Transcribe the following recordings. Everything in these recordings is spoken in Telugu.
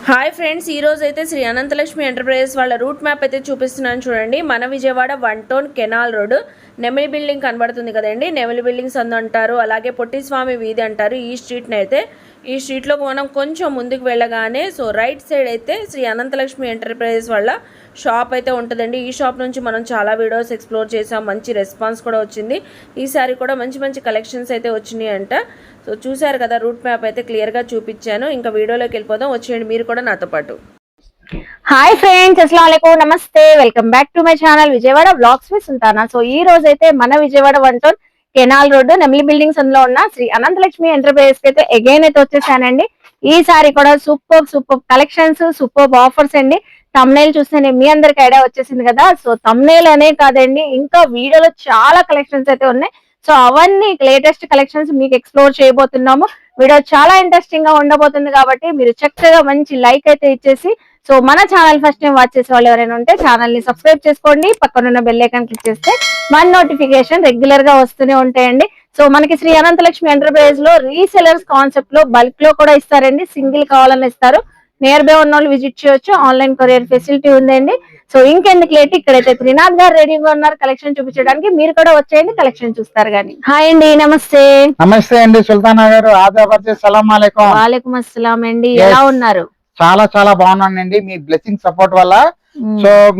హాయ్ ఫ్రెండ్స్, ఈ రోజు అయితే శ్రీ అనంతలక్ష్మి ఎంటర్ప్రైజెస్ వాళ్ళ రూట్ మ్యాప్ అయితే చూపిస్తున్నాను చూడండి. మన Vijayawada 1 town canal road Nemili building కనబడుతుంది కదండి. నెమిలి బిల్డింగ్స్ అంటారు, అలాగే పొట్టిస్వామి వీధి అంటారు. ఈ స్ట్రీట్లో మనం కొంచెం ముందుకు వెళ్ళగానే రైట్ సైడ్ అయితే శ్రీ అనంతలక్ష్మి ఎంటర్ప్రైజెస్ వాళ్ళ షాప్ అయితే ఉంటుందండి. ఈ షాప్ నుంచి మనం చాలా వీడియోస్ ఎక్స్ప్లోర్ చేసాం, మంచి రెస్పాన్స్ కూడా వచ్చింది. ఈసారి కూడా మంచి కలెక్షన్స్ అయితే వచ్చినాయి అంట. చూసారు కదా, రూట్ మ్యాప్ అయితే క్లియర్గా చూపించాను. ఇంకా వీడియోలోకి వెళ్ళిపోదాం, వచ్చేయండి మీరు కూడా నాతో పాటు. హాయ్ ఫ్రెండ్స్, అస్సలాము అలైకుం, నమస్తే, welcome back to my channel Vijayawada blogs with Sultana. ఈ రోజు అయితే మన Vijayawada 1 town canal road Nemili buildings అందులో ఉన్న శ్రీ అనంతలక్ష్మి ఎంటర్ప్రైజెస్ అయితే అగైన్ అయితే వచ్చేసానండి. ఈసారి కూడా సూపర్ కలెక్షన్స్, సూపర్ ఆఫర్స్ అండి. తమ్నైల్ చూస్తేనే మీ అందరికి ఐడియా వచ్చేసింది కదా. తమ్నైల్ అనే కాదండి, ఇంకా వీడియోలో చాలా కలెక్షన్స్ అయితే ఉన్నాయి. అవన్నీ లేటెస్ట్ కలెక్షన్స్ మీకు ఎక్స్ప్లోర్ చేయబోతున్నాము. వీడియో చాలా ఇంట్రెస్టింగ్ గా ఉండబోతుంది కాబట్టి మీరు చక్కగా మంచి లైక్ అయితే ఇచ్చేసి మన ఛానల్ ఫస్ట్ టైం వాచ్ చేసే వాళ్ళు ఎవరైనా ఉంటే ఛానల్ ని సబ్స్క్రైబ్ చేసుకోండి. పక్కనున్న బెల్ ఐకాన్ క్లిక్ చేస్తే మన నోటిఫికేషన్ రెగ్యులర్ గా వస్తూనే ఉంటాయండి. మనకి శ్రీ అనంతలక్ష్మి ఎంటర్ప్రైజ్ లో రీసెలర్స్ కాన్సెప్ట్ లో బల్క్ లో కూడా ఇస్తారండి, సింగిల్ కావాలని ఇస్తారు. నియర్ బై ఉన్న వాళ్ళు విజిట్ చేయొచ్చు, ఆన్లైన్ కొరియర్ ఫెసిలిటీ ఉందండి. ఇంకెందుకు లేట్, ఇక్కడైతే త్రినాథ్ గారు రెడీగా ఉన్నారు కలెక్షన్ చూపించడానికి. మీరు కూడా వచ్చేయండి, కలెక్షన్ చూస్తారు గానీ. హాయ్ అండి, నమస్తే. నమస్తే అండి సుల్తానా గారు, ఆదాబాద్, సలాం అలైకుం. వాలేకుం అస్సలాం అండి, ఎలా ఉన్నారు? చాలా బాగున్నానండి, మీ బ్లెస్సింగ్ సపోర్ట్ వల్ల.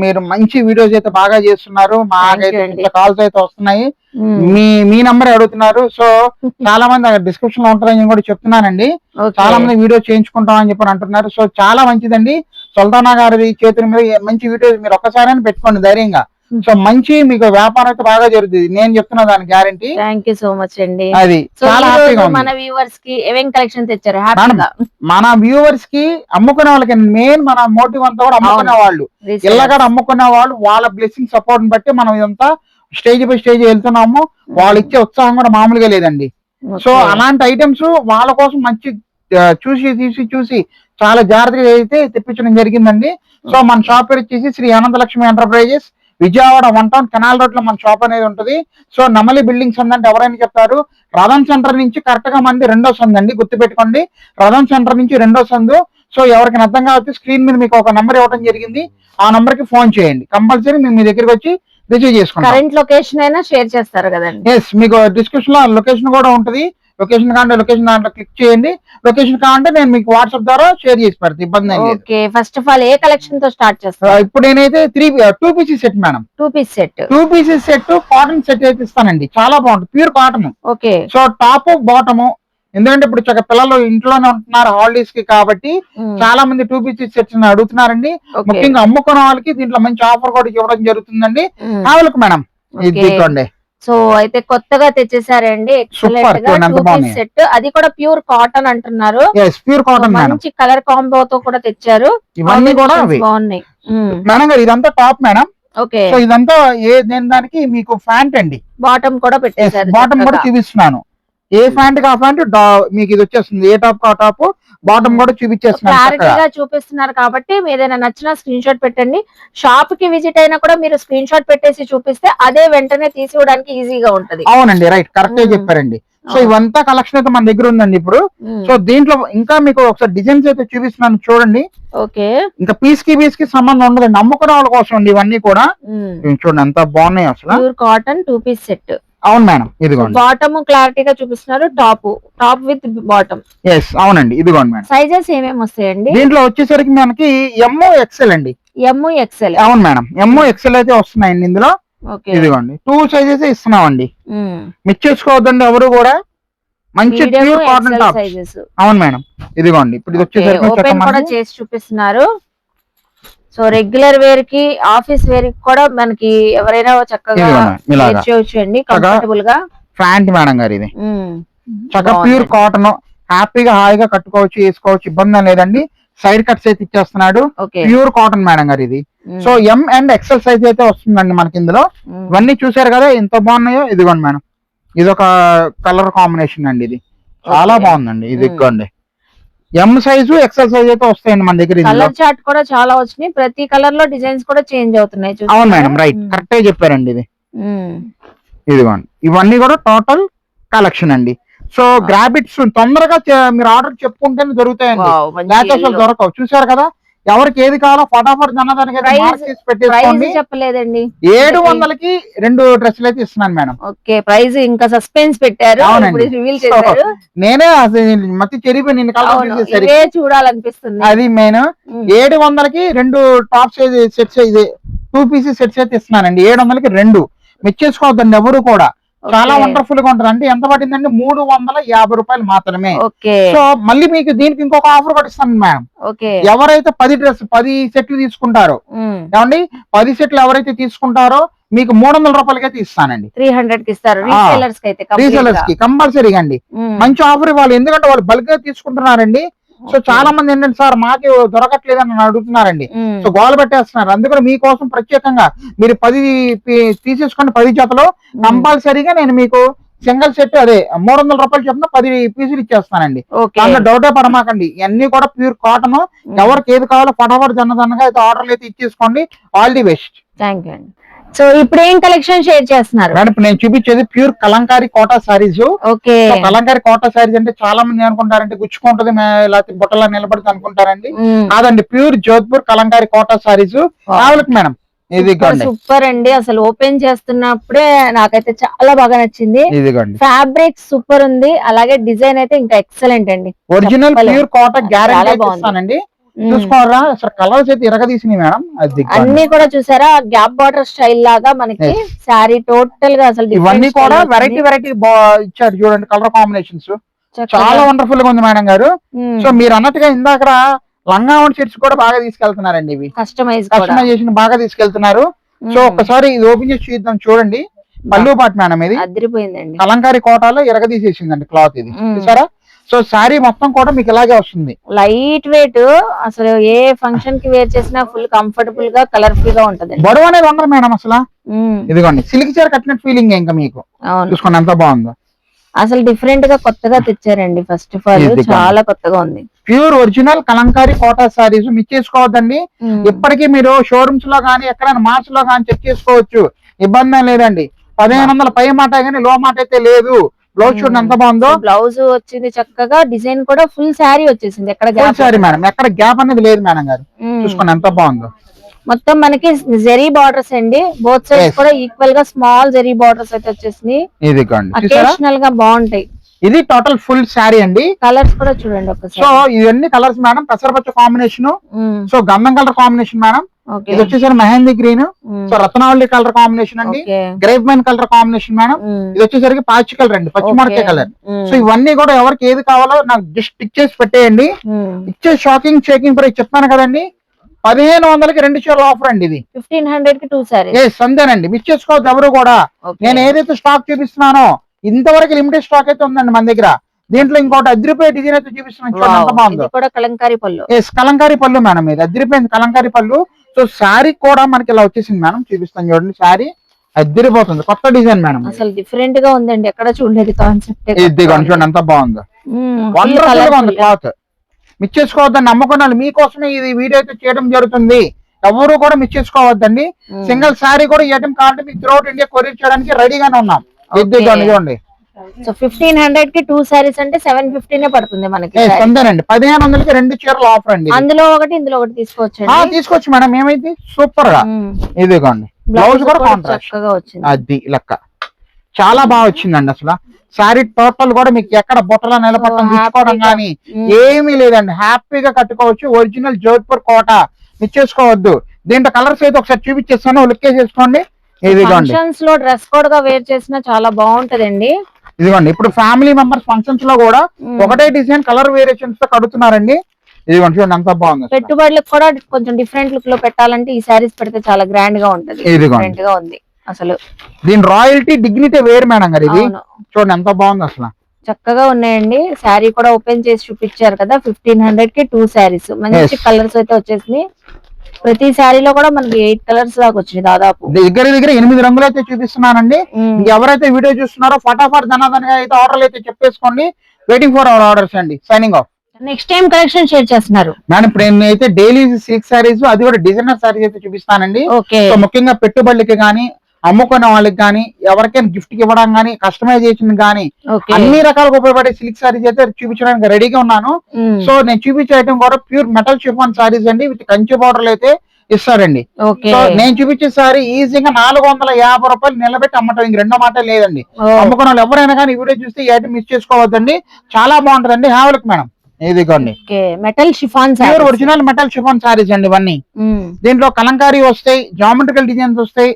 మీరు మంచి వీడియోస్ అయితే బాగా చేస్తున్నారు. మాకైతే ఇంట్లో కాల్స్ అయితే వస్తున్నాయి. మీ నంబర్ అడుగుతున్నారు. చాలా మంది డిస్క్రిప్షన్ లో ఉంటారని కూడా చెప్తున్నానండి. చాలా మంది వీడియో చేయించుకుంటాం అని చెప్పి అంటున్నారు. చాలా మంచిదండి. సుల్తానా గారి చేతుల మీద మంచి వీడియోస్ మీరు ఒక్కసారి పెట్టుకోండి ధైర్యంగా. మంచి మీకు వ్యాపారం అయితే బాగా జరుగుతుంది, నేను చెప్తున్నా దాని guarantee. Thank you so much అండి. అది చాలా హ్యాపీగా ఉంది. మన వ్యూవర్స్ కి ఏమేం కలెక్షన్ తెచ్చారు? మన వ్యూవర్స్ కి, అమ్ముకునే వాళ్ళకి మెయిన్ మన మోటివ్ అంతా కూడా అమ్ముకునే వాళ్ళు, ఇళ్ళగాడ అమ్ముకునే వాళ్ళు, వాళ్ళ బ్లెస్సింగ్ సపోర్ట్ బట్టి మనం ఇదంతా స్టేజ్ బై స్టేజ్ వెళ్తున్నాము. వాళ్ళు ఇచ్చే ఉత్సాహం కూడా మామూలుగా లేదండి. అలాంటి ఐటమ్స్ వాళ్ళ కోసం మంచి చూసి చాలా జాగ్రత్తగా అయితే తెప్పించడం జరిగిందండి. మన షాప్ పేరు వచ్చేసి Shri Ananthalakshmi enterprises, Vijayawada 1 town canal road లో మన షాప్ అనేది ఉంటుంది. నమలి బిల్డింగ్స్ ఉందంటే ఎవరైనా చెప్తారు. రథం సెంటర్ నుంచి కరెక్ట్ గా మంది 2వ సందు అండి, గుర్తుపెట్టుకోండి. రథం సెంటర్ నుంచి 2వ సందు. ఎవరికి అర్థం కావచ్చు, స్క్రీన్ మీద మీకు ఒక నంబర్ ఇవ్వడం జరిగింది. ఆ నంబర్ కి ఫోన్ చేయండి, కంపల్సరీ మేము మీ దగ్గరికి వచ్చి రిసీవ్ చేసుకుంటాం. కరెంట్ లొకేషన్ అయినా షేర్ చేస్తారు కదండి. ఎస్, మీకు డిస్క్రిప్షన్ లో లొకేషన్ కూడా ఉంటుంది. లొకేషన్ కావాలంటే లొకేషన్ దాంట్లో క్లిక్ చేయండి. లొకేషన్ కావాలంటే నేను మీకు వాట్సాప్ ద్వారా షేర్ చేసి పెడతాను, ఇబ్బంది లేదు. ఓకే, ఫస్ట్ ఆఫ్ ఆల్ ఏ కలెక్షన్ తో స్టార్ట్ చేస్తాను? ఇప్పుడు నేనైతే 2 pieces set madam. 2 piece set, 2 pieces set cotton set అయితే ఇస్తానండి. చాలా బాగుంటుంది, pure cotton. Okay. Top bottom, ఎందుకంటే ఇప్పుడు చక్కగా పిల్లలు ఇంట్లోనే ఉంటున్నారు హాలిడేస్ కి కాబట్టి చాలా మంది 2 పీసెస్ సెట్స్ అడుగుతున్నారండి. ముఖ్యంగా అమ్ముకున్న వాళ్ళకి దీంట్లో మంచి ఆఫర్ కూడా ఇవ్వడం జరుగుతుందండి. కావాలకు మేడం ఇది తీసుకోండి. అయితే కొత్తగా తెచ్చేసారండి, సెట్. అది కూడా ప్యూర్ కాటన్ అంటున్నారు. ప్యూర్ కాటన్, మంచి కలర్ కాంబో తో కూడా తెచ్చారు. ఇవన్నీ కూడా బాగున్నాయి మేడం గారు. ఇదంతా టాప్ మేడం. ఓకే. ఇదంతా దానికి మీకు ప్యాంట్ అండి. బాటమ్ కూడా పెట్టేశారు. బాటమ్ కూడా చూపిస్తున్నాను. ఏ ప్యాంట్ కా ప్యాంట్ మీకు ఇది వచ్చేస్తుంది. ఏ టాప్ కా టాప్, బాటమ్ కూడా క్లారిటీగా చూపిస్తున్నారు కాబట్టి ఏదైనా నచ్చిన స్క్రీన్ షాట్ పెట్టండి. షాప్ కి విజిట్ అయినా కూడా మీరు స్క్రీన్ షాట్ పెట్టేసి చూపిస్తే అదే వెంటనే తీసుకోవడానికి ఈజీగా ఉంటది. అవునండి, రైట్, కరెక్ట్ గా చెప్పారండి. ఇవంతా కలెక్షన్ అయితే మన దగ్గర ఉందండి ఇప్పుడు. దీంట్లో ఇంకా మీకు ఒకసారి డిజైన్స్ అయితే చూపిస్తున్నాను చూడండి. ఓకే. ఇంకా పీస్ కి సంబంధం ఉండదండి, అమ్ముకునే వాళ్ళ కోసం అండి ఇవన్నీ కూడా. చూడండి ఎంత బాగున్నాయి అసలు. Pure cotton 2 piece set. అవును మేడం, ఇదిగోండి. బాటమ్ క్లారిటీగా చూపిస్తున్నారు, టాప్ విత్ బాటమ్. ఎస్, అవునండి, ఇదిగోండి మేడం. సైజెస్ ఏమేమి వస్తాయండి దీంట్లో? వచ్చేసరికి మనకి ఎమ్ ఎక్సెల్ అండి. ఎమ్ ఎక్సెల్, అవును మేడం, ఎమ్ ఎక్సెల్ అయితే వస్తున్నాయండి ఇందులో. ఇదిగోండి 2 సైజెస్ ఇస్తున్నామండి. మిస్ చేసుకోవద్దండి ఎవరు కూడా. మంచి ప్యూర్ కాటన్ టాప్. అవును మేడం, ఇదిగోండి. ఇప్పుడు ఇది వచ్చేసరికి చేసి చూపిస్తున్నారు. రెగ్యులర్ వేర్ కి, ఆఫీస్ వేర్ కి కూడా మనకి ఎవరైనా చక్కగా చేయొచ్చండి, కంఫర్టబుల్ గా. ప్యాంట్ మేడం గారు ఇది చక్కగా ప్యూర్ కాటన్, హ్యాపీగా హాయిగా కట్టుకోవచ్చు, వేసుకోవచ్చు, ఇబ్బంది లేదండి. సైడ్ కట్స్ అయితే ఇచ్చేస్తున్నాడు, ప్యూర్ కాటన్ మేడం గారు ఇది. ఎం అండ్ ఎక్సెల్ సైజ్ అయితే వస్తుందండి మనకి ఇందులో. ఇవన్నీ చూసారు కదా ఎంత బాగున్నాయో. ఇదిగోండి మేడం, ఇది ఒక కలర్ కాంబినేషన్ అండి. ఇది చాలా బాగుందండి. ఇది ఇదిగోండి, ఎం సైజు ఎక్సెల్ సైజ్ అయితే వస్తాయండి మన దగ్గర. కలర్ చార్ట్ కూడా చాలా వచ్చినాయి, ప్రతి కలర్ లో డిజైన్స్ కూడా చేంజ్ అవుతున్నాయి. అవును మేడం, రైట్, కరెక్ట్ గా చెప్పారండి. ఇది ఇదిగోండి, ఇవన్నీ కూడా టోటల్ కలెక్షన్ అండి. సో గ్రాబిట్స్ తొందరగా మీరు ఆర్డర్ చెప్పుకుంటేనే దొరుకుతాయండి, Wow, మంచి లేకపోతే అసలు yellow. దొరకవు. చూసారు కదా, ఎవరికి ఏది కావాలో ఫటాఫట్ జనదానికి ప్రైస్ పెట్టేసుకోండి. చెప్పలేదండి. 700కి 2 డ్రెస్సులు అయితే ఇస్తున్నాను మేడం. ఓకే, ప్రైస్ ఇంకా సస్పెన్స్ పెట్టారు, అవునండి. రివీల్ చేశారు. నేనే అసలు మతి చెరిపోయి నిన్ను కలర్ చేసేసరికి ఇవే చూడాలనిపిస్తుంది. అది మెయిన్. 700కి 2 టాప్ సైజ్ సెట్స్, ఇది 2 పీసెస్ సెట్స్ అయితే ఇస్తున్నానండి. 700కి 2 మెచ్చేసుకోవద్దండి ఎవరు కూడా. చాలా వండర్ఫుల్ గా ఉంటుంది. అంటే ఎంత పడిందండి, 350 రూపాయలు మాత్రమే. ఓకే, సో మళ్ళీ మీకు దీనికి ఇంకొక ఆఫర్ కూడా ఇస్తాను మేడం. ఓకే, ఎవరైతే 10 సెట్లు తీసుకుంటారో, ఏమండి 10 సెట్లు ఎవరైతే తీసుకుంటారో మీకు 300 రూపాయలకి అయితే ఇస్తానండి. 300 కి ఇస్తారు రీసేలర్స్ కి అయితే. రీసేలర్స్ కి కంపల్సరీగా అండి మంచి ఆఫర్ ఇవ్వాలి, ఎందుకంటే వాళ్ళు బల్క్ గా తీసుకుంటున్నారండి. సో చాలా మంది ఏంటంటే సార్ మాకు దొరకట్లేదని నన్ను అడుగుతున్నారండి. సో గోల పెట్టేస్తున్నారు. అందుకని మీకోసం ప్రత్యేకంగా మీరు 10 తీసేసుకుని 10 జతలో కంపల్సరీగా నేను మీకు సింగిల్ సెట్ అదే 300 రూపాయలు చొప్పున 10 పీసులు ఇచ్చేస్తానండి. దాంట్లో డౌటే పడమాకండి. ఇవన్నీ కూడా ప్యూర్ కాటన్. ఎవరికి ఏది కావాలో ఫటాఫట్ జన్నదన్నగా అయితే ఆర్డర్లు అయితే ఇచ్చేసుకోండి. All the best. Thank you అండి. సో ఇప్పుడు ఏం కలెక్షన్ షేర్ చేస్తున్నారు మేడం? ఇప్పుడు నేను చూపించేది ప్యూర్ కలంకారీ కోటా సారీస్. ఓకే, కలంకారీ కోటా సారీస్ అంటే చాలా మంది అనుకుంటారంటే గుచ్చుకుంటది లేకపోతే బుట్టలా నిలబడుతుంది అనుకుంటారండి. కాదండి, ప్యూర్ జోధ్పూర్ కలంకారీ కోటా సారీస్ కావాలి మేడం. ఇది సూపర్ అండి. అసలు ఓపెన్ చేస్తున్నప్పుడే నాకైతే చాలా బాగా నచ్చింది. ఫ్యాబ్రిక్ సూపర్ ఉంది, అలాగే డిజైన్ అయితే ఇంకా ఎక్సలెంట్ అండి. ఒరిజినల్ ప్యూర్ కాటన్ గ్యారెంటీ ఇస్తానండి. చూసుకోరా అసలు కలర్స్ అయితే ఇరగదీసినాయి మేడం. అది అన్ని కూడా చూసారా, గ్యాప్ బార్డర్ స్టైల్ లాగా మనకి శారీ టోటల్ గా అసలు ఇవన్నీ కూడా వెరైటీ ఇచ్చారు చూడండి. కలర్ కాంబినేషన్స్ చాలా వండర్ఫుల్ గా ఉంది మేడం గారు. సో మీరు అన్నట్టుగా ఇందాక లంగావన్ సెట్స్ కూడా బాగా తీసుకెళ్తున్నారండి. ఇవి కస్టమైజేషన్ బాగా తీసుకెళ్తున్నారు. సో ఒక్కసారి ఇది ఓపెన్ చేసి చూద్దాం. చూడండి పళ్ళు పాటు మేడం, ఇది అదిరిపోయిందండి. కలంకారీ కోటాలో ఎరగదీసేసిందండి క్లాత్ ఇది. చూసారా? సో శారీ మొత్తం కూడా మీకు ఇలాగే వస్తుంది. లైట్ వెయిట్, అసలు ఏ ఫంక్షన్ కి వేర్ చేసినా ఫుల్ కంఫర్టబుల్ గా కలర్ఫుల్ గా ఉంటది. బరువు అనేది ఉండదు మేడం అసలు. ఇదిగోండి సిల్క్ చీర కట్టినట్టు ఫీలింగ్ ఇంకా మీకు. చూసుకోండి ఎంత బాగుందో. అసలు డిఫరెంట్ గా కొత్తగా తెచ్చారండి. ఫస్ట్ ఆఫ్ ఆల్ చాలా కొత్తగా ఉంది. Pure original Kalamkari Kota saris miss చేసుకోవద్దండి. ఇప్పటికీ మీరు షోరూమ్స్ లో గానీ ఎక్కడైనా మార్చ్ లో గానీ చెక్ చేసుకోవచ్చు, ఇబ్బంది లేదండి. 1500 పై మాట కానీ లో మాట అయితే లేదు. బ్లౌజ్ చూడండి ఎంత బాగుందో. బ్లౌజ్ వచ్చింది చక్కగా, డిజైన్ కూడా ఫుల్ శారీ వచ్చేసింది. ఎక్కడ శారీ మేడం, ఎక్కడ గ్యాప్ అనేది లేదు మేడం గారు. చూసుకోండి ఎంత బాగుందో. మొత్తం మనకి జెరీ బార్డర్స్ అండి, బోత్ సైడ్స్ కూడా ఈక్వల్ గా స్మాల్ జెరీ బార్డర్స్ అయితే వచ్చేసింది. ఇది అకేషనల్ గా బాగుంటాయి. ఇది టోటల్ ఫుల్ శారీ అండి. కలర్స్ కూడా చూడండి ఒకసారి. సో ఇవన్నీ కలర్స్ మేడం, పెసరపచ్చ కాంబినేషన్, సో గంధం కలర్ కాంబినేషన్ మేడం. ఇది వచ్చేసరి మెహందీ గ్రీన్, సో రత్నావళి కలర్ కాంబినేషన్ అండి. Grape wine colour combination madam. ఇది వచ్చేసరికి పాచి కలర్ అండి, పచ్చిమిరపకాయ కలర్. సో ఇవన్నీ కూడా ఎవరికి ఏది కావాలో నాకు జస్ట్ స్టిక్ చేసి పెట్టేయండి. ఇచ్చే షాకింగ్ షేకింగ్ ప్రైస్ చెప్తాను కదండి. 1500కి 2 చీరలు ఆఫర్ అండి. ఇది 1500కి 2 సారీస్. సందేనండి, మిస్ చేసుకోవద్దు ఎవరు కూడా. నేను ఏదైతే స్టాక్ చూపిస్తున్నానో ఇంతవరకు లిమిటెడ్ స్టాక్ అయితే ఉందండి మన దగ్గర. దీంట్లో ఇంకోటి అదిరిపోయే డిజైన్ అయితే చూపిస్తున్నాను. ఎంత బాగుందో. కలంకారీ పళ్ళు. కలంకారీ పళ్ళు మేడం, ఇది అదిరిపోయింది కలంకారీ పళ్ళు. సో శారీ కూడా మనకి ఇలా వచ్చేసింది మేడం. చూపిస్తాను చూడండి, శారీ అదిరిపోతుంది. కొత్త డిజైన్ మేడం, అసలు డిఫరెంట్ గా ఉందండి. ఎక్కడ చూడలేదు కాన్సెప్ట్. ఇది చూడండి ఎంత బాగుందో. వండర్ఫుల్ గా ఉంది క్లాత్. మిస్ చేసుకోవద్దండి. నమ్మకం మీకోసమే ఇది వీడియో అయితే చేయడం జరుగుతుంది. ఎవరు కూడా మిస్ చేసుకోవద్దండి. సింగిల్ శారీ కూడా ఈ ఐటమ్ కావాలంటే మీకు త్రూఅవుట్ ఇండియా కొరియర్ చేయడానికి రెడీగానే ఉన్నాం. చూడండి. సో 1500కి 2 సారీస్ అంటే 750 పడుతుంది మనకి. అంతేనండి, 1500కి 2 చీరలు ఆఫర్ అండి. అందులో ఒకటి ఇందులో ఒకటి తీసుకోవచ్చు. తీసుకోవచ్చు మేడం, ఏమైంది సూపర్ గా. ఇదిగోండి బ్లౌజ్ కూడా కాంట్రాస్ట్ వచ్చింది. అది లెక్క చాలా బాగా వచ్చిందండి. అసలు శారీ టోటల్ కూడా మీకు ఎక్కడ బొట్టలా నిలబడటం తీసుకోవడం కానీ ఏమీ లేదండి. హ్యాపీగా కట్టుకోవచ్చు. ఒరిజినల్ జోధ్పూర్ కోట మిస్ చేసుకోవద్దు. దీంట్లో కలర్స్ అయితే ఒకసారి చూపించేస్తాను, లుక్ చేసుకోండి. ఫంక్షన్స్ లో డ్రెస్ కోడ్ గా వేర్ చేసినా చాలా బాగుంటదండి. ఇదిగోండి ఇప్పుడు ఫ్యామిలీ మెంబర్స్ ఫంక్షన్స్ లో కూడా ఒకటే డిజైన్ కలర్ వేరియేషన్స్ తో కడుతున్నారండి. ఇదిగోండి చూడండి ఎంత బాగుంది. పెట్టుబడులకు కూడా కొంచెం డిఫరెంట్ లుక్ లో పెట్టాలంటే ఈ సారీస్ పెడితే చాలా గ్రాండ్ గా ఉంటది. డిఫరెంట్ గా ఉంది అసలు. దీని రాయల్టీ డిగ్నిటీ వేరు మేడం గారు. ఇది చూడండి ఎంత బాగుంది అసలు. చక్కగా ఉన్నాయండి. శారీ కూడా ఓపెన్ చేసి చూపించారు కదా. 1500కి 2 సారీస్. మంచి కలర్స్ అయితే వచ్చేసింది. ప్రతి శారీలో కూడా మనకి 8 కలర్స్ దాకా వచ్చింది. దాదాపు దగ్గర 8 రంగులు అయితే చూపిస్తున్నానండి. ఎవరైతే వీడియో చూస్తున్నారో ఫటాఫట్ ధనాధనగా అయితే ఆర్డర్లు అయితే చెప్పేసుకోండి. వెయిటింగ్ ఫర్ అవర్ ఆర్డర్స్ అండి. Signing off. Next time collection share చేస్తున్నారు మేడం. ఇప్పుడు నేనైతే డైలీ సిల్క్ సారీస్, అది కూడా డిజైనర్ సారీస్ అయితే చూపిస్తానండి. ముఖ్యంగా పెట్టుబడులకి గానీ అమ్ముకునే వాళ్ళకి కానీ ఎవరికైనా గిఫ్ట్ కి ఇవ్వడం కానీ కస్టమైజేషన్ కానీ ఓకే అన్ని రకాలుగా ఉపయోగపడే సిల్క్ సారీస్ అయితే చూపించడానికి రెడీగా ఉన్నాను. సో నేను చూపించే ఐటమ్ కూడా ప్యూర్ మెటల్ షిఫాన్ సారీస్ అండి, విత్ కంచి బోర్డర్లు అయితే ఇస్తారండి. ఓకే సో నేను చూపించే సారీ ఈజీగా 450 రూపాయలు నిలబెట్టి అమ్మటం, ఇంక రెండో మాట లేదండి. అమ్ముకున్న వాళ్ళు ఎవరైనా కానీ ఈ వీడియో చూస్తే ఈ ఐటమ్ మిస్ చేసుకోవద్దండి, చాలా బాగుంటదండి. హ్యావ్ లుక్ మేడం, ఇదిగోండి metal chiffon pure original metal chiffon saris అండి ఇవన్నీ. దీంట్లో కలంకారీ వస్తాయి, జామెట్రికల్ డిజైన్స్ వస్తాయి,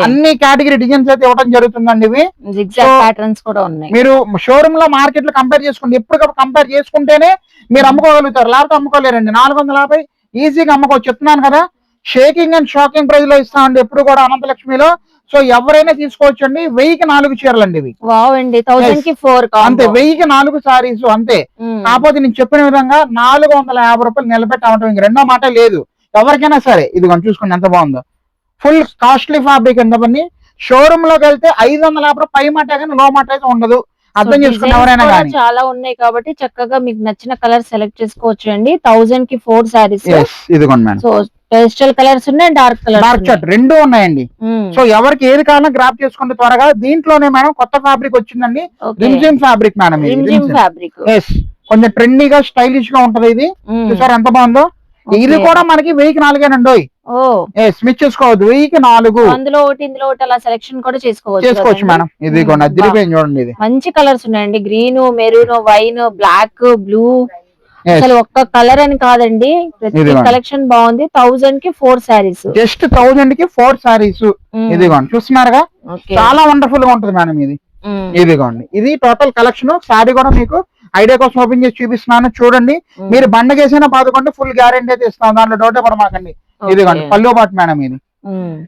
అన్ని కేటగిరీ డిజైన్స్ అయితే ఇవ్వడం జరుగుతుందండి. ఇవి ప్యాటర్న్స్ కూడా ఉన్నాయి. మీరు షోరూమ్ లో మార్కెట్ లో కంపేర్ చేసుకోండి, ఎప్పటికప్పుడు కంపేర్ చేసుకుంటేనే మీరు అమ్ముకోగలుగుతారు, లేకపోతే అమ్ముకోలేరండి. 450 ఈజీగా అమ్ముకోవచ్చు, చెప్తున్నాను కదా. షేకింగ్ అండ్ షాకింగ్ ప్రైస్ లో ఇస్తామండి ఎప్పుడు కూడా అనంతలక్ష్మిలో. సో ఎవరైనా తీసుకోవచ్చు అండి. 1000కి 4 చీరలు అండి ఇవి. వావ్ అండి, 1000 కి 4 అంతే, 1000కి 4 సారీస్ అంతే. కాకపోతే నేను చెప్పిన విధంగా 450 రూపాయలు నిలబెట్టి అమ్మటం, ఇంక రెండో మాట లేదు ఎవరికైనా సరే. ఇది చూసుకోండి ఎంత బాగుందో, ఫుల్ కాస్ట్లీ ఫ్యాబ్రిక్ అండి అవన్నీ. షోరూమ్ లోకి వెళ్తే 550 పై మాట కానీ లో మాట అయితే ఉండదు, అర్థం చేసుకుని ఎవరైనా కానీ. చాలా ఉన్నాయి కాబట్టి చక్కగా మీకు నచ్చిన కలర్ సెలెక్ట్ చేసుకోవచ్చు అండి. 1000 కి 4 సారీస్. ఇదిగోండి మేడం. సో పేస్టల్ కలర్స్ ఉన్నాయి, డార్క్ కలర్, డార్క్ చాట్ రెండు ఉన్నాయండి. సో ఎవరికి ఏది కావాలన్నా గ్రాప్ చేసుకుంటే త్వరగా. దీంట్లోనే మేడం కొత్త ఫ్యాబ్రిక్ వచ్చిందండి, రిమ్జిమ్ ఫ్యాబ్రిక్ మేడం. ఫ్యాబ్రిక్ కొంచెం ట్రెండీగా స్టైలిష్ గా ఉంటది ఇది. చూసారు ఎంత బాగుందో. ఇది కూడా మనకి 1000కి 4 స్మిచ్ చేసుకోవద్దు, 1000కి 4. అందులో ఒకటి ఇందులో ఒకటి అలా సెలెక్షన్ కూడా చేసుకోవచ్చు మేడం. ఇది అదిరిపోయింది చూడండి, ఇది మంచి కలర్స్ ఉన్నాయండి. Green, maroon, wine, black, blue, అసలు ఒక్క కలర్ అని కాదండి, ప్రతి కలెక్షన్ బాగుంది. 1000 కి 4 సారీస్, జస్ట్ 1000 కి 4 సారీస్. ఇదిగోండి చూస్తున్నారుగా, చాలా వండర్ఫుల్ గా ఉంటుంది మేడం ఇది. ఇదిగోండి, ఇది టోటల్ కలెక్షన్. సారీ కూడా మీకు ఐడియా కోసం ఓపెన్ చేసి చూపిస్తున్నాను, చూడండి. మీరు బండకేసినా బాదుకుంటే ఫుల్ గ్యారెంటీ అయితే ఇస్తాం, దాంట్లో డౌటే పడమాకండి. ఇదిగోండి పళ్ళు పాటు మేడం ఇది.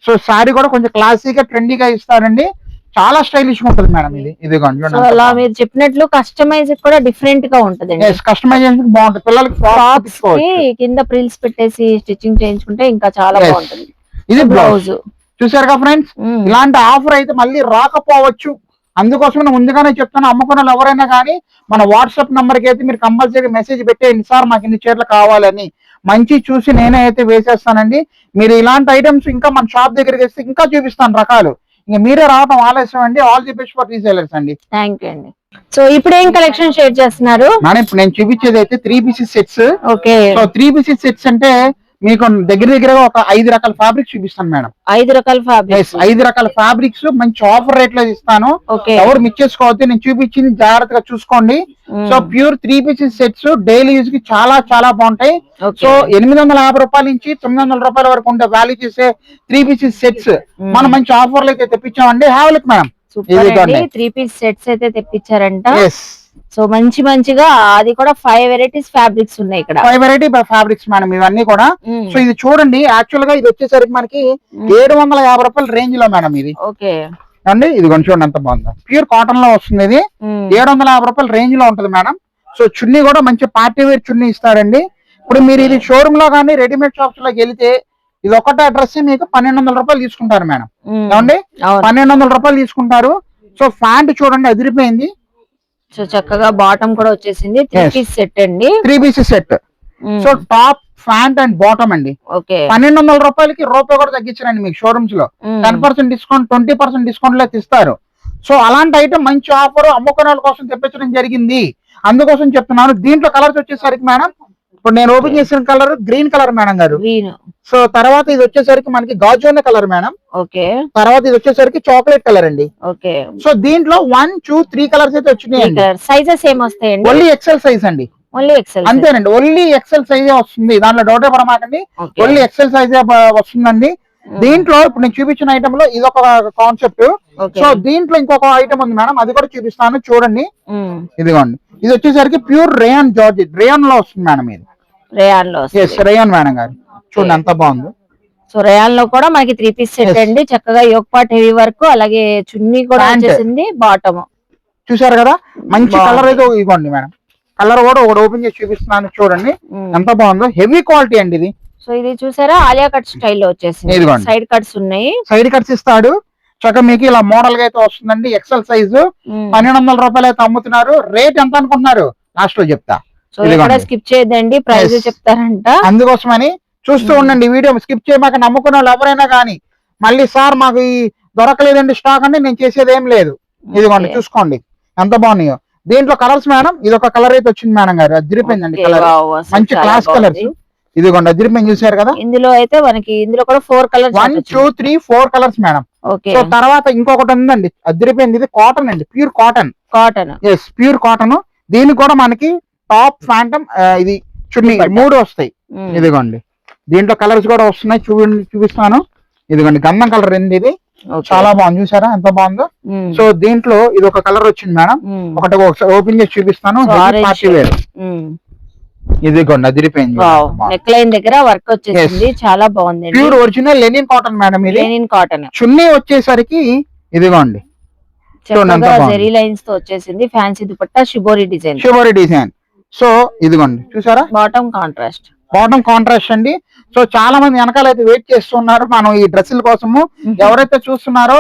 సో సారీ కూడా కొంచెం క్లాసీగా ట్రెండీగా ఇస్తారండి, చాలా స్టైలిష్ గా ఉంటుంది మేడం ఇది. ఇదిగోండి అలా మీరు చెప్పినట్లు కస్టమైజ్ కూడా డిఫరెంట్ గా ఉంటది. కస్టమైజేషన్ బాగుంటుంది, పిల్లలకి ఫ్రాక్స్ కి కింద ప్రిల్స్ పెట్టేసి స్టిచ్చింగ్ చేయించుకుంటే ఇంకా చాలా బాగుంటుంది. ఇది బ్లౌజ్. చూసారుగా ఫ్రెండ్స్, ఇలాంటి ఆఫర్ అయితే మళ్ళీ రాకపోవచ్చు, అందుకోసం ముందుగానే చెప్తాను. అమ్ముకున్న వాళ్ళు ఎవరైనా కానీ మన వాట్సాప్ నంబర్ కి అయితే మీరు కంపల్సరీ మెసేజ్ పెట్టేయండి, సార్ మాకు ఇన్ని చీరలు కావాలని. మంచి చూసి నేనే అయితే వేసేస్తానండి. మీరు ఇలాంటి ఐటమ్స్ ఇంకా మన షాప్ దగ్గరికి వస్తే ఇంకా చూపిస్తాను రకాలు, ఇంకా మీరే రావడం ఆలస్యం అండి. All the best for resellers అండి. థ్యాంక్ యూ అండి. సో ఇప్పుడు ఏం కలెక్షన్ షేర్ చేస్తున్నారు? ఇప్పుడు నేను చూపించేది అయితే 3 pieces sets. Okay, so 3 pieces sets అంటే మీకు దగ్గరగా ఒక 5 రకాల ఫ్యాబ్రిక్స్ చూపిస్తాను మేడం. 5 రకాల ఫ్యాబ్రిక్స్, 5 రకాల ఫ్యాబ్రిక్స్ మంచి ఆఫర్ రేట్ లో ఇస్తాను. ఎవరు మిస్ చేసుకోవద్దు, నేను చూపించింది జాగ్రత్తగా చూసుకోండి. So pure 3 pieces sets daily use కి చాలా చాలా బాగుంటాయి. సో 850 రూపాయల నుంచి 900 రూపాయల వరకు ఉండే వాల్యూ చేసే 3 పీసెస్ సెట్స్ మనం మంచి ఆఫర్లు అయితే తెప్పించామండి. Have look madam, 3 piece sets అయితే తెప్పించారంట. సో మంచిగా అది కూడా 5 వెరైటీస్ ఫ్యాబ్రిక్స్ ఉన్నాయి ఇక్కడ. 5 వెరైటీ ఫ్యాబ్రిక్స్ మేడం ఇవన్నీ కూడా. సో ఇది చూడండి, యాక్చువల్ గా ఇది వచ్చేసరికి మనకి 750 రూపాయల రేంజ్ లో మేడం ఇది. ఓకే అండి, ఇది కొంచెం చూడండి ఎంత బాగుందో, ప్యూర్ కాటన్ లో వస్తుంది. ఇది 750 రూపాయల రేంజ్ లో ఉంటది మేడం. సో చున్నీ కూడా మంచి పార్టీ వేర్ చున్నీ ఇస్తారండి. ఇప్పుడు మీరు ఇది షోరూమ్ లో కానీ రెడీమేడ్ షాప్స్ లోకి వెళ్తే ఇది ఒకటే డ్రెస్ మీకు 1200 రూపాయలు తీసుకుంటారు మేడం. ఏమండి, 1200 రూపాయలు తీసుకుంటారు. సో ప్యాంట్ చూడండి అదిరిపోయింది. సో చక్కగా బాటమ్ కూడా వచ్చేసింది. 3 పీస్ సెట్ అండి, 3 pieces set. So top, pant and bottom అండి. 1200 రూపాయలకి రూపాయి కూడా తగ్గించారండి మీకు షోరూమ్స్ లో. 10% డిస్కౌంట్, 20% డిస్కౌంట్ లో ఇస్తారు. సో అలాంటి ఐటమ్ మంచి ఆఫర్ అమ్ముకునే వాళ్ళ కోసం తెప్పించడం జరిగింది, అందుకోసం చెప్తున్నాను. దీంట్లో కలర్స్ వచ్చేసరికి మేడం, ఇప్పుడు నేను ఓపెన్ చేసిన కలర్ గ్రీన్ కలర్ మేడం గారు. సో తర్వాత ఇది వచ్చేసరికి మనకి గాజువన్న కలర్ మేడం. ఓకే, తర్వాత ఇది వచ్చేసరికి చాక్లెట్ కలర్ అండి. ఓకే, సో దీంట్లో 1, 2, 3 కలర్స్ అయితే వచ్చినాయి. సైజెస్ ఏం వస్తాయండి? ఓన్లీ ఎక్సెల్ సైజ్ అండి, ఓన్లీ ఎక్సెల్ అంతేనండి. ఓన్లీ ఎక్సెల్ సైజే వస్తుంది, దాంట్లో డౌటే పడమాకండి. ఓన్లీ ఎక్సెల్ సైజే వస్తుందండి. దీంట్లో ఇప్పుడు నేను చూపించిన ఐటమ్ లో ఇది ఒక కాన్సెప్ట్. సో దీంట్లో ఇంకొక ఐటమ్ ఉంది మేడం, అది కూడా చూపిస్తాను చూడండి. ఇదిగోండి, ఇది వచ్చేసరికి ప్యూర్ రేయాన్ జార్జెట్, రేయాన్ లో వస్తుంది మేడం. ఇది రేయాన్ మేడం గారు, చూడండి ఎంత బాగుంది. సో రేయాన్ లో కూడా మనకి 3 పీస్ సెట్ అండి. చక్కగా యోక్ పార్ట్ హెవీ వర్క్, అలాగే చున్నీ కూడా వచ్చేసింది, బాటమ్ చూసారు కదా. మంచి కలర్ అయితే ఇవ్వండి మేడం. కలర్ కూడా ఒకటి ఓపెన్ చేసి చూపిస్తున్నాను చూడండి ఎంత బాగుందో. హెవీ క్వాలిటీ అండి ఇది. సో ఇది చూసారా, ఆలియా కట్ స్టైల్లో వచ్చేసింది. సైడ్ కట్స్ ఉన్నాయి, సైడ్ కట్స్ ఇస్తాడు. చక్కగా మీకు ఇలా మోడల్ గా అయితే వస్తుందండి. ఎక్సెల్ సైజు 1200 రూపాయలు అయితే అమ్ముతున్నారు. రేట్ ఎంత అనుకుంటున్నారు లాస్ట్ లో చెప్తా. సో స్కిప్ చేయదండి, ప్రైస్ చెప్తారంట. అందుకోసమని చూస్తూ ఉండండి వీడియో, స్కిప్ చేయమాక. నమ్ముకున్న వాళ్ళు ఎవరైనా కానీ మళ్ళీ సార్ మాకు ఈ దొరకలేదండి స్టాక్ అంటే నేను చేసేది ఏం లేదు. ఇదిగోండి Okay. చూసుకోండి ఎంత బాగున్నాయో. దీంట్లో కలర్స్ మేడం, ఇది ఒక కలర్ అయితే వచ్చింది మేడం గారు, అదిరిపోయిందండి Okay, కలర్, wow, అసలు మంచి చాలా క్లాస్ కలర్స్. బాగుంది. ఇదిగోండి అదిరిపోయింది, చూసారు కదా. ఇందులో అయితే మనకి ఇందులో కూడా 4 colours 1 2 3 4 colours madam. Okay. So తర్వాత ఇంకొకటి ఉందండి అదిరిపోయింది, ఇది కాటన్ అండి, pure cotton. Cotton. Yes, pure cotton. దీనికి కూడా మనకి టాప్ ఫ్యాంటమ్, ఇది చున్నీ దుపట్టా. 3 వస్తాయి. ఇదిగోండి దీంట్లో కలర్స్ కూడా వస్తున్నాయి, చూపిస్తాను. ఇదిగోండి గంధం కలర్ అండి, ఇది చాలా బాగుంది, చూసారా ఎంత బాగుందో. సో దీంట్లో ఇది ఒక కలర్ వచ్చింది మేడం, ఒకటి ఒకసారి ఓపెన్ చేసి చూపిస్తాను. పార్టీ వేర్, ఇదిగోండి అదిరిపోయింది. నెక్ లైన్ దగ్గర వర్క్ వచ్చేసింది, చాలా బాగుంది. Pure original linen cotton madam, ఇది లెనిన్ కాటన్. చున్నీ వచ్చేసరికి ఇదిగోండి జెరీ లైన్స్ తో వచ్చేసింది, fancy dupatta, shibori design. Shibori design. So ఇదిగోండి చూసారా, బాటమ్ కాంట్రాస్ట్. బాటమ్ కాంట్రాస్ట్ అండి. సో చాలా మంది వెనకాల అయితే వెయిట్ చేస్తున్నారు మనం ఈ డ్రెస్సుల కోసము. ఎవరైతే చూస్తున్నారో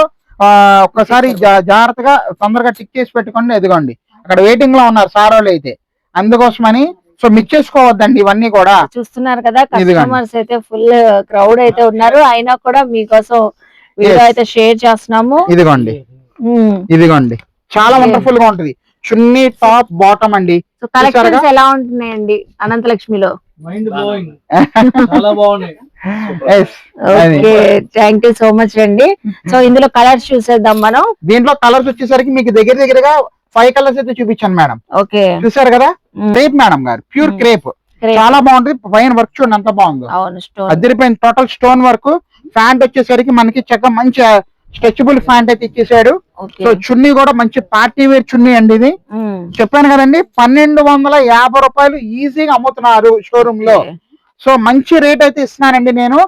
ఒక్కసారి జాగ్రత్తగా తొందరగా టిక్ చేసి పెట్టుకోండి. ఇదిగోండి అక్కడ వెయిటింగ్ లో ఉన్నారు సార్ వాళ్ళు అయితే, అందుకోసమని. సో మిస్ చేసుకోవద్దండి ఇవన్నీ కూడా. చూస్తున్నారు కదా, కస్టమర్స్ అయితే ఫుల్ క్రౌడ్ అయితే ఉన్నారు, అయినా కూడా మీకోసం వీడియో అయితే షేర్ చేస్తున్నాము. ఇదిగోండి ఇదిగోండి చాలా వండర్ఫుల్ గా ఉంటది, చున్నీ టాప్ బాటమ్ అండి. సో కలెక్షన్స్ ఎలా ఉంటున్నాయండి అనంతలక్ష్మిలో? చాలా బాగున్నాయి. Okay, thank you so much అండి. సో ఇందులో కలర్స్ చూసేద్దాం మనం. దీంట్లో కలర్స్ వచ్చేసరికి మీకు దగ్గరగా 5 కలర్స్ అయితే చూపించాను మేడం. ఓకే, చూసారు కదా, క్రేప్ మేడం గారు, ప్యూర్ క్రేప్, చాలా బాగుంటుంది. పైన వర్క్ చూడండి ఎంత బాగుందో, అదిరిపోయింది. Total stone work. ప్యాంట్ వచ్చేసరికి మనకి చక్కగా మంచి స్ట్రెచబుల్ ప్యాంట్ అయితే ఇచ్చేసాడు. సో చున్నీ కూడా మంచి పార్టీ వేర్ చున్నీ అండి, ఇది చెప్పాను కదండి 1250 రూపాయలు ఈజీగా అమ్ముతున్నారు షోరూమ్ లో. సో మంచి రేట్ అయితే ఇస్తున్నానండి నేను.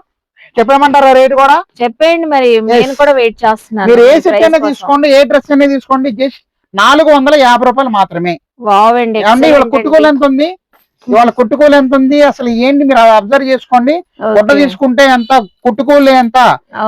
చెప్పేమంటారా రేట్ కూడా? చెప్పండి మరి, నేను కూడా వెయిట్ చేస్తున్నాను. మీరు ఏ సెట్ అయినా తీసుకోండి, ఏ డ్రెస్ అయినా తీసుకోండి, జస్ట్ 450 రూపాయలు మాత్రమే. వావండి, ఇవాళ కుట్టుకోలు ఎంత ఉంది, ఇవాళ కుట్టుకోలు ఎంత ఉంది అసలు ఏంటి మీరు అబ్జర్వ్ చేసుకోండి. గుడ్డ తీసుకుంటే ఎంత, కుట్టుకోలు ఎంత.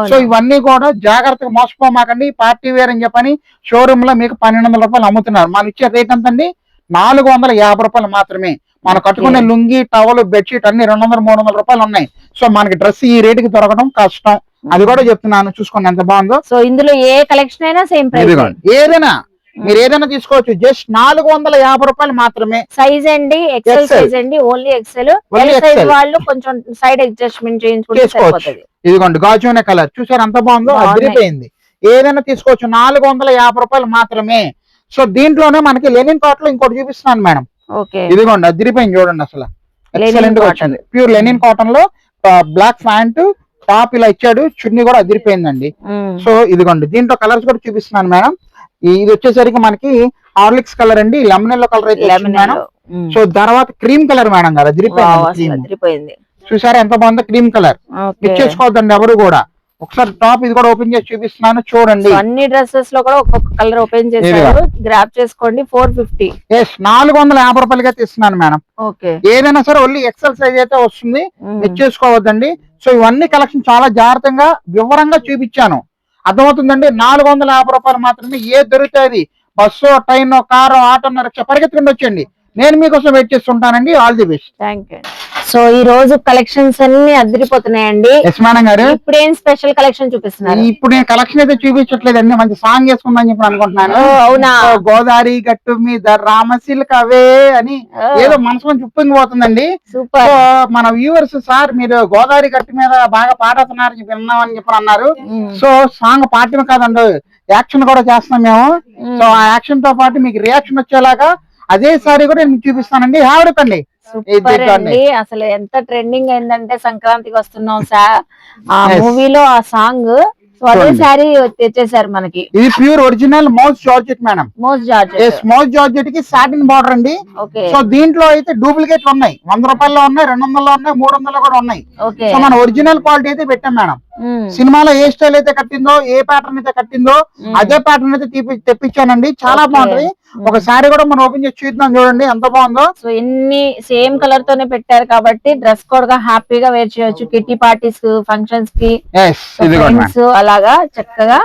సో ఇవన్నీ కూడా జాగ్రత్తగా మోసపోమాకండి. పార్టీ వేర్ అని చెప్పని షోరూమ్ లో మీకు 1200 రూపాయలు అమ్ముతున్నారు. మనం ఇచ్చే రేట్ ఎంత అండి, 450 రూపాయలు మాత్రమే. మనం కట్టుకునే లుంగి, టవల్, బెడ్షీట్ అన్ని 200-300 రూపాయలు ఉన్నాయి. సో మనకి డ్రెస్ ఈ రేటుకి దొరకడం కష్టం, అది కూడా చెప్తున్నాను. చూసుకోండి ఎంత బాగుందో. సో ఇందులో ఏ కలెక్షన్ అయినా సేమ్ ప్రైస్, ఏదైనా మీరు ఏదైనా తీసుకోవచ్చు, జస్ట్ 450 రూపాయలు మాత్రమే. సైజ్ అండి ఎక్సెల్ సైజ్ అండి, ఓన్లీ ఎక్సెల్. సైజ్ వాళ్ళు కొంచెం సైడ్ అడ్జస్ట్మెంట్ చేయించుకోవచ్చు. ఇదిగోండి గాజునే కలర్, చూసారు ఎంత బాగుందో, అదిరిపోయింది. ఏదైనా తీసుకోవచ్చు, 450 రూపాయలు మాత్రమే. సో దీంట్లోనే మనకి లెనిన్ కాటన్ లో ఇంకోటి చూపిస్తున్నాను మేడం. ఇదిగోండి అదిరిపోయింది, చూడండి అసలు ఎక్సలెంట్ గా వచ్చింది. ప్యూర్ లెనిన్ కాటన్ లో బ్లాక్ ప్యాంట్, టాప్ ఇలా ఇచ్చాడు, చున్నీ కూడా అదిరిపోయిందండి. సో ఇదిగోండి దీంట్లో కలర్స్ కూడా చూపిస్తున్నాను మేడం. ఇది వచ్చేసరికి మనకి హార్లిక్స్ కలర్ అండి, లెమన్ ఎల్లో కలర్ అయితే మేడం. సో తర్వాత క్రీమ్ కలర్ మేడం గారు, అదిరిపోయింది. చూసారా ఎంత బాగుందో క్రీమ్ కలర్. మిస్ చేసుకోవద్దండి ఎవరు కూడా. ఒకసారి టాప్ ఇది కూడా ఓపెన్ చేసి చూపిస్తున్నాను, చూడండి. అన్ని డ్రెస్సెస్ లో కూడా ఒక్కొక్క కలర్ ఓపెన్ చేశారు, గ్రాప్ చేసుకోండి. 450. 450 రూపాయలకి అయితే ఇస్తున్నాను మేడం. ఏదైనా సరే ఓన్లీ ఎక్సెల్ సైజ్ అయితే వస్తుంది, మిస్ చేసుకోవద్దండి. సో ఇవన్నీ కలెక్షన్ చాలా జాగ్రత్తగా వివరంగా చూపించాను, అర్థమవుతుందండి. 450 రూపాయలు మాత్రమే. ఏ దొరుకుతుంది, bus, train, car, auto, rickshaw పరిగెత్తుకుంటూ వచ్చండి, నేను మీకోసం వెయిట్ చేస్తుంటానండి. All the best. Thank you. So ఈ రోజు కలెక్షన్స్ అన్ని అదిరిపోతున్నాయండి. మేడం గారు ఇప్పుడు ఏం స్పెషల్ కలెక్షన్ చూపిస్తున్నారు? ఇప్పుడు నేను కలెక్షన్ అయితే చూపించట్లేదండి, మంచి సాంగ్ వేసుకుందని చెప్పి అనుకుంటున్నాను. అవునా? గోదావరి గట్టు మీద రామశిల్కవే అని ఏదో మనసులో చుప్పింగిపోతుందండి. సూపర్. మన వ్యూవర్స్ సార్ మీరు గోదావరి గట్టు మీద బాగా పాడుతున్నారని చెప్పి విన్నామని చెప్పి అన్నారు. సో సాంగ్ పాడటమే కాదండి, యాక్షన్ కూడా చేస్తున్నాం మేము. సో ఆ యాక్షన్ తో పాటు మీకు రియాక్షన్ వచ్చేలాగా అదే సారీ కూడా నేను చూపిస్తానండి. ఆవిడకండి అసలు ఎంత ట్రెండింగ్ అయిందంటే సంక్రాంతికి వస్తున్నాం సార్, ఆ మూవీలో ఆ సాంగ్. సో అదే సారీ తెచ్చేసారు మనకి. ఇది pure original mouse georgette madam. Mouse georgette కి సాటిన్ బార్డర్ అండి. సో దీంట్లో అయితే డూప్లికేట్ ఉన్నాయి, 100 రూపాయల్లో ఉన్నాయి, 200లో ఉన్నాయి, 300లో కూడా ఉన్నాయి. సో మన ఒరిజినల్ క్వాలిటీ అయితే పెట్టాం మేడం. సినిమాలో ఏ స్టైల్ అయితే కట్టిందో, ఏ ప్యాటర్న్ అయితే కట్టిందో అదే ప్యాటర్న్ అయితే తెప్పించానండి. చాలా బాగుంటది. ఒకసారి కూడా మనం ఓపెన్ చేసి చూద్దాం, చూడండి ఎంత బాగుందో. సో ఇన్ని సేమ్ కలర్ తోనే పెట్టారు కాబట్టి డ్రెస్ కోడ్ గా హ్యాపీగా వేర్ చేయొచ్చు, కిట్టి పార్టీస్, ఫంక్షన్స్ కి, అలాగా చక్కగా.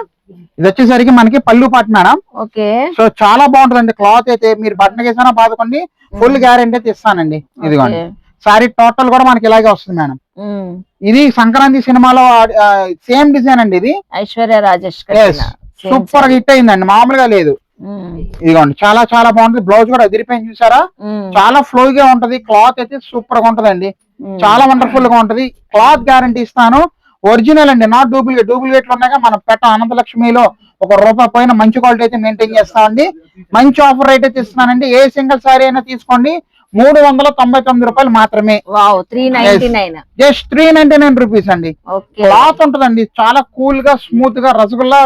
ఇది వచ్చేసరికి మనకి పళ్ళు పాటు మేడం. ఓకే. సో చాలా బాగుంటదండి క్లాత్ అయితే. మీరు బట్టన్ వేసినా బాదుకోండి, ఫుల్ గ్యారెంటీ అయితే ఇస్తానండి. ఇదిగోండి సారీ టోటల్ కూడా మనకి ఇలాగే వస్తుంది మేడం. ఇది సంక్రాంతి సినిమాలో సేమ్ డిజైన్ అండి ఇది. ఐశ్వర్య రాజేష్ సూపర్ గా హిట్ అయిందండి, మామూలుగా లేదు. ఇదిగోండి చాలా చాలా బాగుంటది. బ్లౌజ్ కూడా అదిరిపోయింది చూసారా, చాలా ఫ్లోగా ఉంటది. క్లాత్ అయితే సూపర్ గా ఉంటదండి, చాలా వండర్ఫుల్ గా ఉంటది. క్లాత్ గ్యారంటీ ఇస్తాను, ఒరిజినల్ అండి, నాట్ డూప్లికేట్. డూప్లికేట్లు ఉన్నాక మనం అనంతలక్ష్మిలో ₹1 పైన మంచి క్వాలిటీ అయితే మెయింటైన్ చేస్తామండి. మంచి ఆఫర్ రేట్ అయితే ఇస్తున్నానండి. ఏ సింగిల్ సారీ అయినా తీసుకోండి, ₹399 మాత్రమే. జస్ట్ ₹399 అండి. క్లాత్ ఉంటదండి, చాలా కూల్ గా స్మూత్ గా రసగుల్లా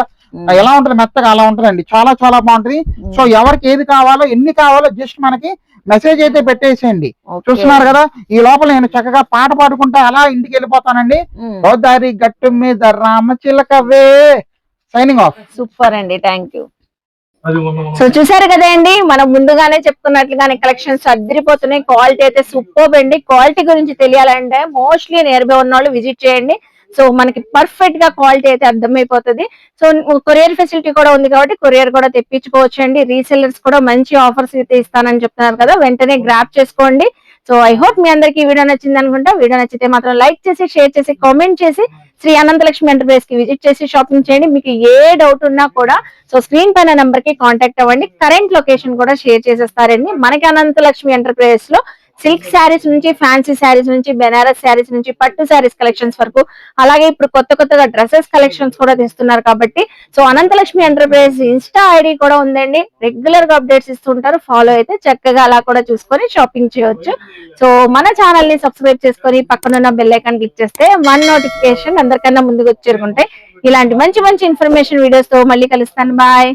ఎలా ఉంటది, మెత్తగా అలా ఉంటదండి. చాలా చాలా బాగుంటది. సో ఎవరికి ఏది కావాలో ఎన్ని కావాలో జస్ట్ మనకి మెసేజ్ అయితే పెట్టేసేయండి. చూస్తున్నారు కదా, ఈ లోపల నేను చక్కగా పాట పాడుకుంటా అలా ఇంటికి వెళ్ళిపోతానండి. గోదావరి గట్టు మీద రామచిలకవే. Signing off. సూపర్ అండి, థ్యాంక్ యూ. సో చూసారు కదండి, మనం ముందుగానే చెప్పుకున్నట్లుగానే కలెక్షన్స్ అద్దరిపోతున్నాయి. క్వాలిటీ అయితే సూపర్ అండి. క్వాలిటీ గురించి తెలియాలంటే మోస్ట్లీ నియర్ బై ఉన్న వాళ్ళు విజిట్ చేయండి. సో మనకి పర్ఫెక్ట్ గా క్వాలిటీ అయితే అర్థమైపోతుంది. సో కొరియర్ ఫెసిలిటీ కూడా ఉంది కాబట్టి కొరియర్ కూడా తెప్పించుకోవచ్చు అండి. రీసెల్లర్స్ కూడా మంచి ఆఫర్స్ అయితే ఇస్తానని చెప్తున్నారు కదా, వెంటనే గ్రాప్ చేసుకోండి. సో ఐ హోప్ మీ అందరికి వీడియో నచ్చింది అనుకుంటా. వీడియో నచ్చితే మాత్రం లైక్ చేసి, షేర్ చేసి, కామెంట్ చేసి శ్రీ అనంతలక్ష్మి ఎంటర్ప్రైజ్ కి విజిట్ చేసి షాపింగ్ చేయండి. మీకు ఏ డౌట్ ఉన్నా కూడా సో స్క్రీన్ పైన నంబర్ కి కాంటాక్ట్ అవ్వండి. కరెంట్ లొకేషన్ కూడా షేర్ చేసేస్తారండి. మనకి అనంతలక్ష్మి ఎంటర్ప్రైజ్ లో సిల్క్ శారీస్ నుంచి, ఫ్యాన్సీ శారీస్ నుంచి, బెనారస్ శారీస్ నుంచి, పట్టు శారీస్ కలెక్షన్స్ వరకు, అలాగే ఇప్పుడు కొత్తగా డ్రెస్సెస్ కలెక్షన్స్ కూడా తీస్తున్నారు కాబట్టి so Anantalakshmi enterprise insta ID కూడా ఉందండి. రెగ్యులర్ గా అప్డేట్స్ ఇస్తుంటారు, ఫాలో అయితే చక్కగా అలా కూడా చూసుకొని షాపింగ్ చేయొచ్చు. సో మన ఛానల్ ని సబ్స్క్రైబ్ చేసుకొని పక్కనున్న బెల్ ఐకాన్ క్లిక్ చేస్తే 1 నోటిఫికేషన్ అందరికన్నా ముందుకు చేరుకుంటాయి. ఇలాంటి మంచి మంచి ఇన్ఫర్మేషన్ వీడియోస్ తో మళ్ళీ కలుస్తాను. బాయ్.